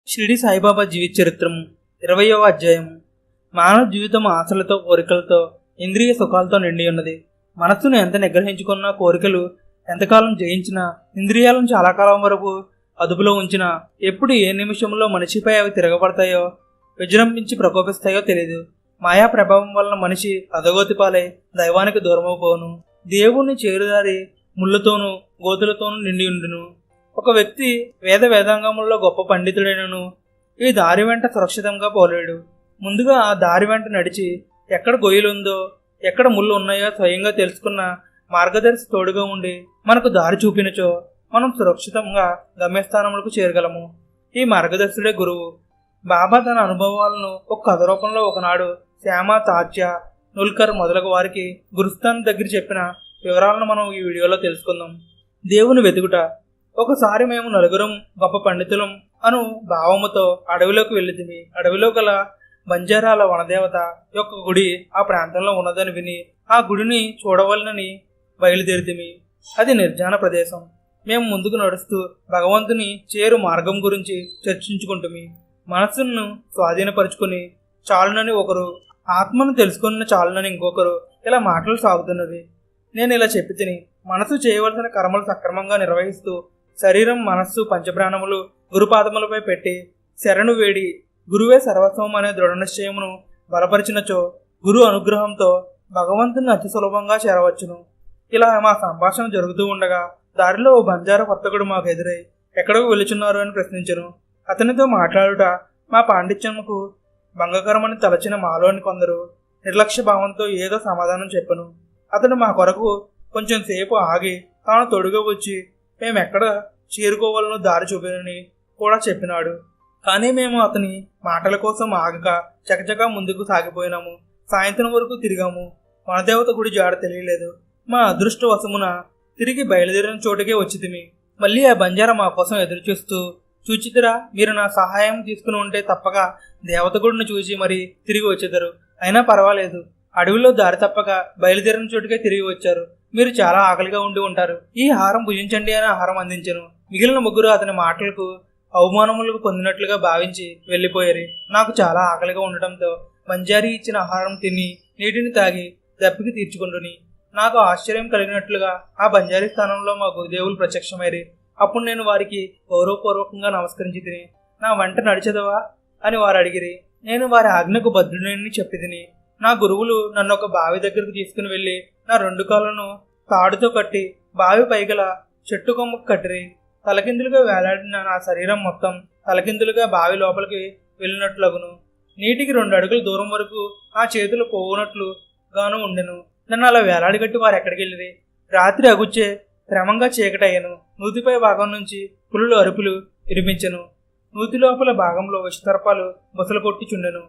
షిరిడి సాయిబాబా జీవిత చరిత్రము 20వ అధ్యాయము. మానవ జీవితం ఆశలతో, కోరికలతో, ఇంద్రియ సుఖాలతో నిండి ఉన్నది. మనస్సును ఎంత నిగ్రహించుకున్నా, కోరికలు ఎంతకాలం జయించినా, ఇంద్రియాలను చాలా కాలం వరకు అదుపులో ఉంచినా, ఎప్పుడు ఏ నిమిషంలో మనిషిపై అవి తిరగబడతాయో, విజృంభించి ప్రకోపిస్తాయో తెలియదు. మాయా ప్రభావం వలన మనిషి అధోగతి పాలై దైవానికి దూరమైపోవును. దేవుణ్ణి చేరుదారి ముళ్ళతోనూ గోతులతోనూ నిండి ఉండును. ఒక వ్యక్తి వేదాంగములలో గొప్ప పండితుడైనను ఈ దారి వెంట సురక్షితంగా పోలేడు. ముందుగా ఆ దారి వెంట నడిచి ఎక్కడ గొయ్యలుందో, ఎక్కడ ముళ్ళు ఉన్నాయో స్వయంగా తెలుసుకున్న మార్గదర్శి తోడుగా ఉండి మనకు దారి చూపినచో మనం సురక్షితంగా గమ్యస్థానములకు చేరగలము. ఈ మార్గదర్శుడే గురువు. బాబా తన అనుభవాలను ఒక కథ రూపంలో ఒకనాడు శ్యామ, తాత్య, నుల్కర్ మొదలగు వారికి గురుస్థానం దగ్గర చెప్పిన వివరాలను మనం ఈ వీడియోలో తెలుసుకుందాం. దేవుని వెతుకుట. ఒకసారి మేము నలుగురం గొప్ప పండితులం అను భావముతో అడవిలోకి వెళ్ళితిమి. అడవిలో గల బంజారాల వనదేవత యొక్క గుడి ఆ ప్రాంతంలో ఉన్నదని విని ఆ గుడిని చూడవలనని బయలుదేరితిమి. అది నిర్జన ప్రదేశం. మేము ముందుకు నడుస్తూ భగవంతుని చేరు మార్గం గురించి చర్చించుకుంటుమి. మనస్సును స్వాధీనపరుచుకుని చాలునని ఒకరు, ఆత్మను తెలుసుకున్న చాలునని ఇంకొకరు, ఇలా మాటలు సాగుతున్నవి. నేను ఇలా చెప్పి తిని మనసు చేయవలసిన కర్మలు సక్రమంగా నిర్వహిస్తూ శరీరం, మనస్సు, పంచప్రాణములు గురుపాదములపై పెట్టి శరణు వేడి గురువే సర్వస్వం అనే దృఢ నిశ్చయమును బలపరిచినచో గురు అనుగ్రహంతో భగవంతుని అతి సులభంగా చేరవచ్చును. ఇలా మా సంభాషణ జరుగుతూ ఉండగా దారిలో ఓ బంజారా వర్తకుడు మాకు ఎదురై ఎక్కడకు వెళుచున్నారు అని ప్రశ్నించను. అతనితో మాట్లాడుట మా పాండిత్యముకు భంగకరమని తలచిన మాలోని కొందరు నిర్లక్ష్య భావంతో ఏదో సమాధానం చెప్పను. అతడు మా కొరకు కొంచెం సేపు ఆగి తాను తొడుగా వచ్చి మేమెక్కడ చేరుకోవాలనో దారి చూపినని కూడా చెప్పినాడు. కానీ మేము అతని మాటల కోసం ఆగక చకచకా ముందుకు సాగిపోయినాము. సాయంత్రం వరకు తిరిగాము. వనదేవత గుడి జాడ తెలియలేదు. మా అదృష్టవశమున తిరిగి బయలుదేరిన చోటుకే వచ్చితిమి. మళ్ళీ ఆ బంజారా మా కోసం ఎదురు చూస్తూ, చూచితిరా, మీరు నా సహాయం తీసుకుని ఉంటే తప్పక దేవత గుడిని చూసి మరీ తిరిగి వచ్చేదారు. అయినా పర్వాలేదు, అడవిలో దారి తప్పక బయలుదేరిన చోటుకే తిరిగి వచ్చారు. మీరు చాలా ఆకలిగా ఉండి ఉంటారు. ఈ ఆహారం భుజించండి అని ఆహారం అందించను. మిగిలిన ముగ్గురు అతని మాటలకు అవమానములకు పొందినట్లుగా భావించి వెళ్ళిపోయారు. నాకు చాలా ఆకలిగా ఉండటంతో బంజారీ ఇచ్చిన ఆహారం తిని నీటిని తాగి దప్పికి తీర్చుకుంటుని. నాకు ఆశ్చర్యం కలిగినట్లుగా ఆ బంజారీ స్థానంలో మా గురుదేవులు ప్రత్యక్షమైరి. అప్పుడు నేను వారికి గౌరవపూర్వకంగా నమస్కరించి తిని, నా వెంట నడిచెదవా అని వారు అడిగిరి. నేను వారి ఆజ్ఞకు బద్ధుడని చెప్పి తిని, నా గురువులు నన్ను ఒక బావి దగ్గరకు తీసుకుని వెళ్ళి నా 2 కాళ్ళను తాడుతో కట్టి బావి పైగల చెట్టు కొమ్మకు కట్టిరి. తలకిందులుగా వేలాడిన నా శరీరం మొత్తం తలకిందులుగా బావి లోపలికి వెళ్ళినట్లగును. నీటికి 2 అడుగుల దూరం వరకు ఆ చేతులు పోవునట్లు గాను ఉండెను. నన్ను అలా వేలాడిగట్టి వారు ఎక్కడికి వెళ్ళిరి. రాత్రి అగుచ్చే క్రమంగా చీకటయ్యను. నూతిపై భాగం నుంచి పులులు అరుపులు వినిపించెను. నూతి లోపల భాగంలో విషసర్పాలు బుసలు కొట్టి చుండెను.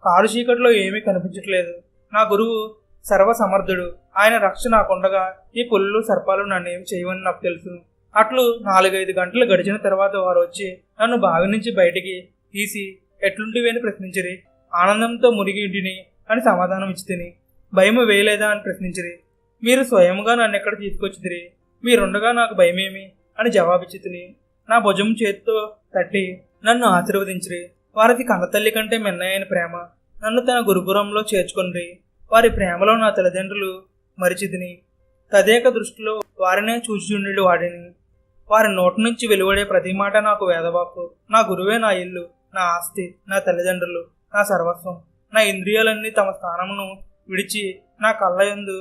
కారు చీకటిలో ఏమీ కనిపించట్లేదు. నా గురువు సర్వసమర్థుడు. ఆయన రక్ష నాకుండగా ఈ పుల్లు, సర్పాలు నన్నేమి చేయవని నాకు తెలుసు. అట్లు 4-5 గంటలు గడిచిన తర్వాత వారు వచ్చి నన్ను బావి నుంచి బయటికి తీసి ఎట్లుంటివి అని ప్రశ్నించిరి. ఆనందంతో మునిగింటిని అని సమాధానం ఇచ్చి తిని, భయము వేయలేదా అని ప్రశ్నించిరి. మీరు స్వయంగా నన్ను ఎక్కడ తీసుకొచ్చితిరి, మీరుండగా నాకు భయమేమి అని జవాబిచ్చి తిని నా భుజం చేతితో తట్టి నన్ను ఆశీర్వదించిరి. వారిది కన్నతల్లి కంటే మిన్నయైన ప్రేమ. నన్ను తన గురుకులంలో చేర్చుకుని వారి ప్రేమలో నా తల్లిదండ్రులు మరిచితిని. తదేక దృష్టిలో వారినే చూచుండి వాడిని. వారి నోటి నుంచి వెలువడే ప్రతి మాట నాకు వేదవాక్కు. నా గురువే నా ఇల్లు, నా ఆస్తి, నా తల్లిదండ్రులు, నా సర్వస్వం. నా ఇంద్రియాలన్నీ తమ స్థానమును విడిచి నా కళ్ళయందు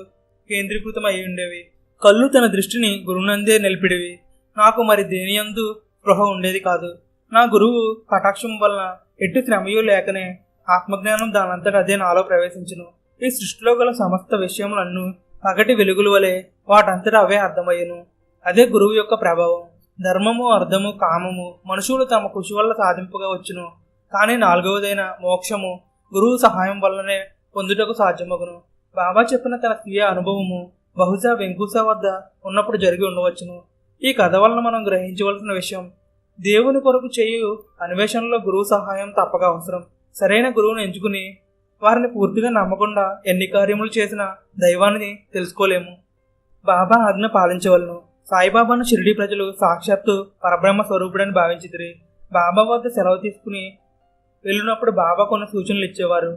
కేంద్రీకృతం అయి ఉండేవి. కళ్ళు తన దృష్టిని గురువునందే నిలిపిడివి. నాకు మరి దేనియందు స్పృహ ఉండేది కాదు. నా గురువు కటాక్షం వలన ఎట్టి శ్రమయూ లేకనే ఆత్మజ్ఞానం దానంతట అదే నాలో ప్రవేశించును. ఈ సృష్టిలో గల సమస్త విషయములన్నీ పగటి వెలుగుల వలె వాటంతటా అవే అర్థమయ్యను. అదే గురువు యొక్క ప్రభావం. ధర్మము, అర్థము, కామము మనుషులు తమ కృషి వల్ల సాధింపుగా వచ్చును. కానీ 4వదైన మోక్షము గురువు సహాయం వల్లనే పొందుటకు సాధ్యమగును. బాబా చెప్పిన తన స్వీయ అనుభవము బహుశా వెంకూస వద్ద ఉన్నప్పుడు జరిగి ఉండవచ్చును. ఈ కథ వలన మనం గ్రహించవలసిన విషయం, దేవుని కొరకు చేయు అన్వేషణలో గురువు సహాయం తప్పక అవసరం. సరైన గురువును ఎంచుకుని వారిని పూర్తిగా నమ్మకుండా ఎన్ని కార్యములు చేసినా దైవాన్ని తెలుసుకోలేము. బాబా ఆజ్ఞ పాలించవలను. సాయిబాబాను షిరిడి ప్రజలు సాక్షాత్తు పరబ్రహ్మ స్వరూపుడని భావించితిరి. బాబా వద్ద సెలవు తీసుకుని వెళ్ళినప్పుడు బాబా కొన్ని సూచనలు ఇచ్చేవారు.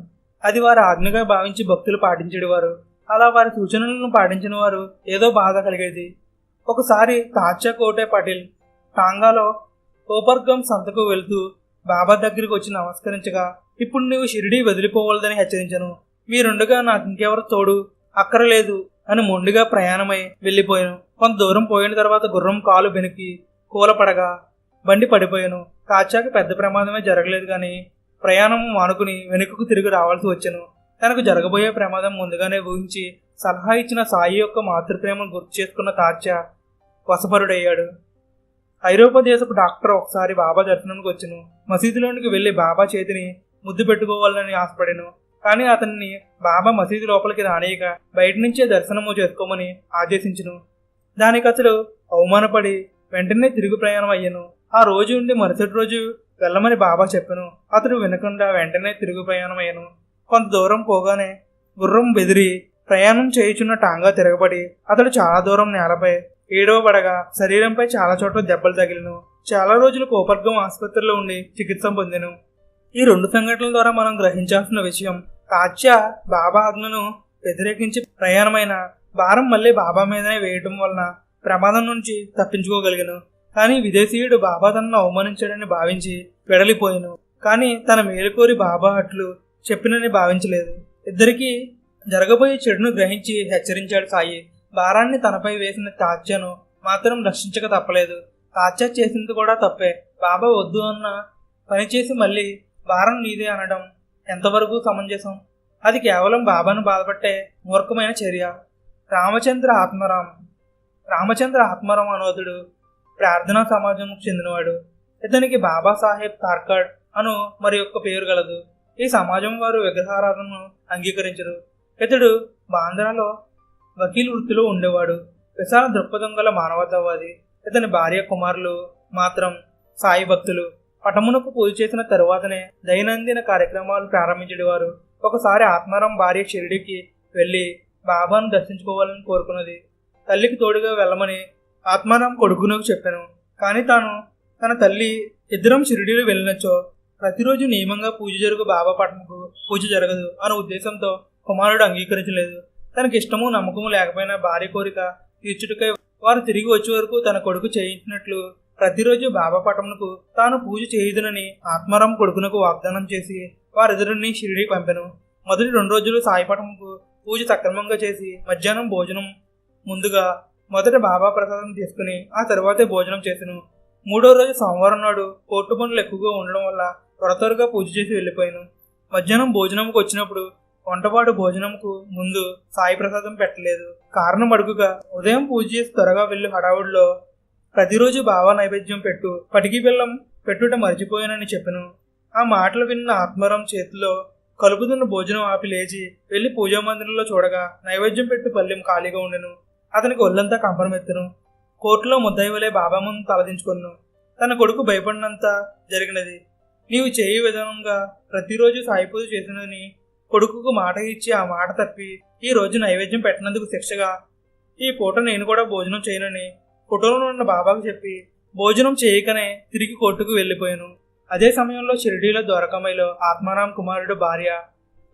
అది వారి ఆజ్ఞగా భావించి భక్తులు పాటించేవారు. అలా వారి సూచనలను పాటించిన వారు ఏదో బాధ కలిగేది. ఒకసారి తాత్యా కోటే పటేల్ టాంగాలో కోపర్గం సంతకు వెళ్తూ బాబా దగ్గరికి వచ్చి నమస్కరించగా, ఇప్పుడు నీవు షిరిడీ వదిలిపోవాలని హెచ్చరించను. మీరుండగా నాకు ఇంకెవరు తోడు అక్కరలేదు అని మొండిగా ప్రయాణమై వెళ్ళిపోయాను. కొంత దూరం పోయిన తర్వాత గుర్రం కాలు బెనికి కూలపడగా బండి పడిపోయాను. తాత్యాకి పెద్ద ప్రమాదమే జరగలేదు, కానీ ప్రయాణం మానుకుని వెనుకకు తిరిగి రావాల్సి వచ్చాను. తనకు జరగబోయే ప్రమాదం ముందుగానే ఊహించి సలహా ఇచ్చిన సాయి యొక్క మాతృప్రేమను గుర్తు చేసుకున్న తాత్యా వశపరుడయ్యాడు. ఐరోపా దేశపు డాక్టర్ ఒకసారి బాబా దర్శనానికి వచ్చాను. మసీదులోనికి వెళ్లి బాబా చేతిని ముద్దు పెట్టుకోవాలని ఆశపడాను. కానీ అతన్ని బాబా మసీదు లోపలికి రానియక బయట నుంచే దర్శనము చేసుకోమని ఆదేశించును. దానికి అతడు అవమానపడి వెంటనే తిరుగు ప్రయాణం అయ్యాను. ఆ రోజు ఉండి మరుసటి రోజు వెళ్ళమని బాబా చెప్పాను. అతడు వినకుండా వెంటనే తిరుగు ప్రయాణం అయ్యాను. కొంత దూరం పోగానే గుర్రం బెదిరి ప్రయాణం చేయుచున్న టాంగా తిరగబడి అతడు చాలా దూరం నేలపై ఏడవబడగా శరీరంపై చాలా చోట్ల దెబ్బలు తగిలిను. చాలా రోజులు కోపర్గం ఆసుపత్రిలో ఉండి చికిత్స పొందెను. ఈ రెండు సంఘటనల ద్వారా మనం గ్రహించాల్సిన విషయం, తాత్యా బాబా ఆజ్ఞను వ్యతిరేకించి ప్రయాణమైన భారం మళ్ళీ బాబా మీదనే వేయటం వలన ప్రమాదం నుంచి తప్పించుకోగలిగాను. కానీ విదేశీయుడు బాబా తనను అవమానించాడని భావించి వెడలిపోయాను. కానీ తన మేలుకోరి బాబా అట్లు చెప్పినని భావించలేదు. ఇద్దరికీ జరగబోయే చెడును గ్రహించి హెచ్చరించాడు సాయి. భారాన్ని తనపై వేసిన తాత్యాను మాత్రం రక్షించక తప్పలేదు. తాత్యా చేసింది కూడా తప్పే. బాబా వద్దు అన్న పని చేసి మళ్ళీ భారం నీదే అనడం ఎంతవరకు సమంజసం? అది కేవలం బాబాను బాధపట్టే మూర్ఖమైన చర్య. రామచంద్ర ఆత్మారాం అనోదుడు ప్రార్థనా సమాజంకు చెందినవాడు. ఇతనికి బాబా సాహెబ్ తార్కాడ్ అను మరి యొక్క పేరు గలదు. ఈ సమాజం వారు విగ్రహారాధనను అంగీకరించరు. ఇతడు బాంద్రాలో వకీల్ వృత్తిలో ఉండేవాడు. విశాల దృక్పథం గల మానవతావాది. ఇతని భార్య కుమారులు మాత్రం సాయి భక్తులు. పటమునకు పూజ చేసిన తరువాతనే దైనందిన కార్యక్రమాలు ప్రారంభించేవారు. ఒకసారి ఆత్మారాం భార్య షిరిడీకి వెళ్ళి బాబాను దర్శించుకోవాలని కోరుకున్నది. తల్లికి తోడుగా వెళ్ళమని ఆత్మారాం కొడుకునకు చెప్పాను. కానీ తన తల్లి ఇద్దరం షిరిడీలో వెళ్ళినచో ప్రతిరోజు నియమంగా పూజ జరుగు బాబా పటముకు పూజ జరగదు అనే ఉద్దేశంతో కుమారుడు అంగీకరించలేదు. తనకి ఇష్టము నమ్మకము లేకపోయినా భార్య కోరిక తీర్చుటకై వారు తిరిగి వచ్చే వరకు తన కొడుకు చేయించినట్లు ప్రతిరోజు బాబా పటమునకు తాను పూజ చేయదునని ఆత్మారాం కొడుకునకు వాగ్దానం చేసి వారిద్దరిని షిరిడీ పంపెను. మొదటి 2 రోజులు సాయి పటముకు పూజ సక్రమంగా చేసి మధ్యాహ్నం భోజనం ముందుగా మొదట బాబా ప్రసాదం తీసుకుని ఆ తర్వాతే భోజనం చేసెను. 3వ రోజు సోమవారం నాడు కోర్టు పనులు ఎక్కువగా ఉండడం వల్ల త్వరగా పూజ చేసి వెళ్ళిపోయాను. మధ్యాహ్నం భోజనంకు వచ్చినప్పుడు వంటపాటు భోజనంకు ముందు సాయి ప్రసాదం పెట్టలేదు. కారణం అడుగుగా ఉదయం పూజ చేసి త్వరగా వెళ్ళు హడావుడిలో ప్రతిరోజు బాబా నైవేద్యం పటికి బెల్లం పెట్టుట మర్చిపోయానని చెప్పాను. ఆ మాటలు విన్న ఆత్మారాం చేతిలో కలుపుతున్న భోజనం ఆపి లేచి వెళ్లి పూజా మందిరంలో చూడగా నైవేద్యం పెట్టు పల్లెం ఖాళీగా ఉండెను. అతనికి ఒళ్ళంతా కంపరమెత్తను. కోర్టులో ముద్దాయివలే బాబా ముందు తలదించుకున్నాను. తన కొడుకు భయపడినంత జరిగినది. నీవు చేయి విధానంగా ప్రతిరోజు సాయి పూజ చేసినని కొడుకుకు మాట ఇచ్చి ఆ మాట తప్పి ఈ రోజు నైవేద్యం పెట్టినందుకు శిక్షగా ఈ పూట నేను కూడా భోజనం చేయనని ఫోటోలో ఉన్న బాబాకు చెప్పి భోజనం చేయకనే తిరిగి కోర్టుకు వెళ్ళిపోయాను. అదే సమయంలో షిరిడీలో ద్వారకామాయిలో ఆత్మారాం కుమారుడు భార్య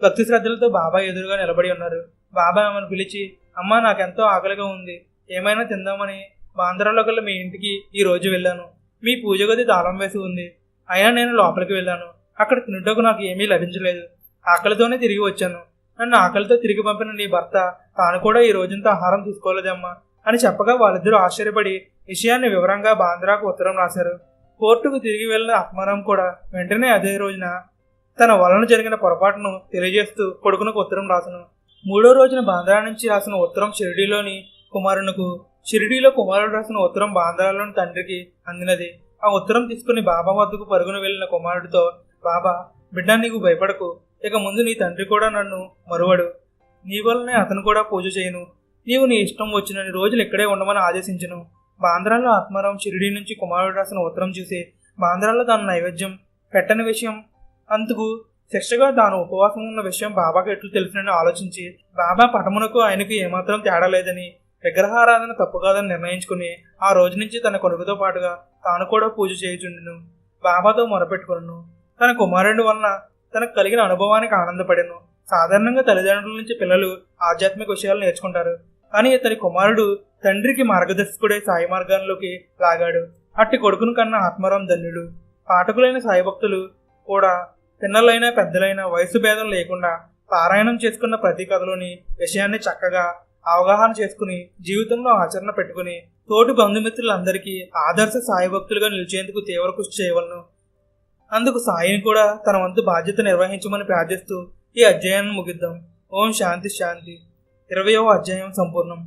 భక్తి శ్రద్ధలతో బాబా ఎదురుగా నిలబడి ఉన్నారు. బాబా ఆమెను పిలిచి, అమ్మా నాకెంతో ఆకలిగా ఉంది, ఏమైనా తిందామని బాంద్రాలో గల మీ ఇంటికి ఈ రోజు వెళ్ళాను. మీ పూజ గది తాళం వేసి ఉంది. అయినా నేను లోపలికి వెళ్ళాను. అక్కడ తినుటకు నాకు ఏమీ లభించలేదు. ఆకలితోనే తిరిగి వచ్చాను. నన్ను ఆకలితో తిరిగి పంపిన నీ భర్త తాను కూడా ఈ రోజంతా ఆహారం తీసుకోలేదమ్మా అని చెప్పగా వాళ్ళిద్దరూ ఆశ్చర్యపడి విషయాన్ని వివరంగా బాంద్రాకు ఉత్తరం రాశారు. కోర్టుకు తిరిగి వెళ్ళిన ఆత్మారాం కూడా వెంటనే అదే రోజున తన వలన జరిగిన పొరపాటును తెలియజేస్తూ కొడుకునకు ఉత్తరం రాసను. 3వ రోజున బాంద్రా నుంచి రాసిన ఉత్తరం షిరిడీలోని కుమారునకు, షిరిడీలో కుమారుడు రాసిన ఉత్తరం బాంద్రాలోని తండ్రికి అందినది. ఆ ఉత్తరం తీసుకుని బాబా వద్దకు పరుగున వెళ్లిన కుమారుడితో, బాబా బిడ్డ నీకు భయపడకు, ఇక ముందు నీ తండ్రి కూడా నన్ను మరువడు. నీ వల్లనే అతను కూడా పూజ చేయను. నీవు నీ ఇష్టం వచ్చినన్ని రోజులు ఇక్కడే ఉండమని ఆదేశించను. బాంద్రాలో ఆత్మారాం షిరిడీ నుంచి కుమారుడు రాసిన ఉత్తరం చూసి బాంద్రాలో తాను నైవేద్యం పెట్టని విషయం, అందుకు శిక్షగా తాను ఉపవాసం ఉన్న విషయం బాబాకు ఎట్లు తెలుసునని ఆలోచించి బాబా పటమునకు ఆయనకు ఏమాత్రం తేడా లేదని విగ్రహారాధన తప్పు కాదని నిర్ణయించుకుని ఆ రోజు నుంచి తన కొడుకుతో పాటుగా తాను కూడా పూజ చేయుచుండెను. బాబాతో మొరపెట్టుకును. తన కుమారుడి వలన తనకు కలిగిన అనుభవానికి ఆనందపడెను. సాధారణంగా తల్లిదండ్రుల నుంచి పిల్లలు ఆధ్యాత్మిక విషయాలు నేర్చుకుంటారు, కానీ ఇతని కుమారుడు తండ్రికి మార్గదర్శకుడే సాయి మార్గంలోకి లాగాడు. అట్టి కొడుకును కన్నా ఆత్మారాం ధన్యుడు. పాఠకులైన సాయి భక్తులు కూడా పిన్నలైనా పెద్దలైనా వయసు భేదం లేకుండా పారాయణం చేసుకున్న ప్రతి కథలోని విషయాన్ని చక్కగా అవగాహన చేసుకుని జీవితంలో ఆచరణ పెట్టుకుని తోటి బంధుమిత్రులందరికీ ఆదర్శ సాయి భక్తులుగా నిలిచేందుకు తీవ్ర కృషి చేయవలను. అందుకు సాయిని కూడా తన వంతు బాధ్యత నిర్వహించమని ప్రార్థిస్తూ ఈ అధ్యాయాన్ని ముగిద్దాం. ఓం శాంతి శాంతి. 20వ అధ్యాయం సంపూర్ణం.